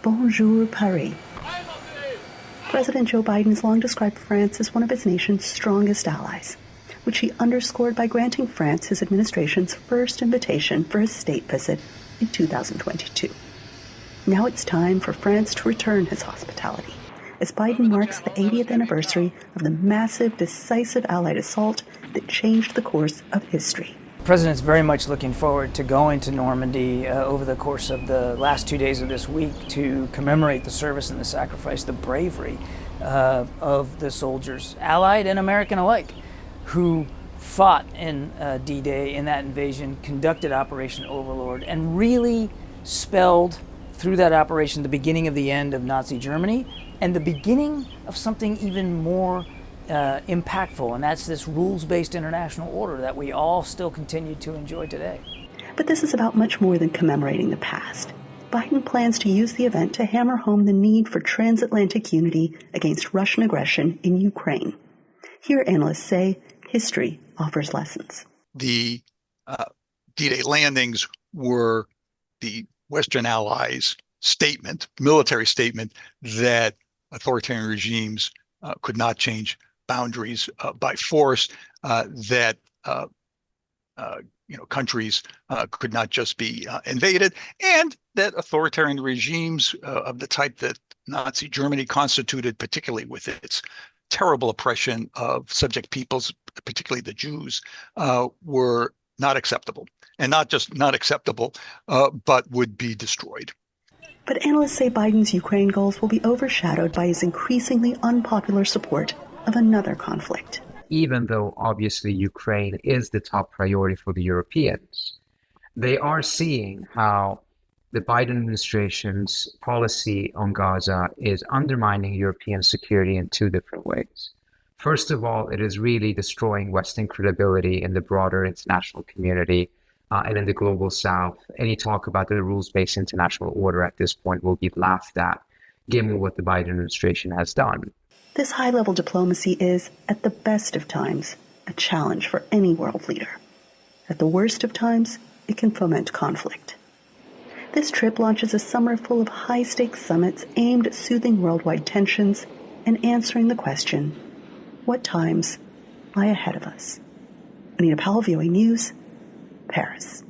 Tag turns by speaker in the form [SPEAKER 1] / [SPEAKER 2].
[SPEAKER 1] Bonjour, Paris. President Joe Biden has long described France as one of his nation's strongest allies, which he underscored by granting France his administration's first invitation for a state visit in 2022. Now it's time for France to return his hospitality, as Biden marks the 80th anniversary of the massive, decisive Allied assault that changed the course of history.
[SPEAKER 2] The President's very much looking forward to going to Normandy over the course of the last 2 days of this week to commemorate the service and the sacrifice, the bravery of the soldiers, Allied and American alike, who fought in D-Day, in that invasion, conducted Operation Overlord, and really spelled through that operation the beginning of the end of Nazi Germany and the beginning of something even more impactful, and that's this rules-based international order that we all still continue to enjoy today.
[SPEAKER 1] But this is about much more than commemorating the past. Biden plans to use the event to hammer home the need for transatlantic unity against Russian aggression in Ukraine. Here, analysts say history offers lessons.
[SPEAKER 3] The D-Day landings were the Western Allies' statement, military statement, that authoritarian regimes could not change boundaries by force, that countries could not just be invaded, and that authoritarian regimes of the type that Nazi Germany constituted, particularly with its terrible oppression of subject peoples, particularly the Jews, were not acceptable. And not just not acceptable, but would be destroyed.
[SPEAKER 1] But analysts say Biden's Ukraine goals will be overshadowed by his increasingly unpopular support of another conflict.
[SPEAKER 4] Even though obviously Ukraine is the top priority for the Europeans, they are seeing how the Biden administration's policy on Gaza is undermining European security in two different ways. First of all, it is really destroying Western credibility in the broader international community and in the global South. Any talk about the rules-based international order at this point will be laughed at, given what the Biden administration has done.
[SPEAKER 1] This high-level diplomacy is, at the best of times, a challenge for any world leader. At the worst of times, it can foment conflict. This trip launches a summer full of high-stakes summits aimed at soothing worldwide tensions and answering the question, what times lie ahead of us? Anita Powell, VOANews, Paris.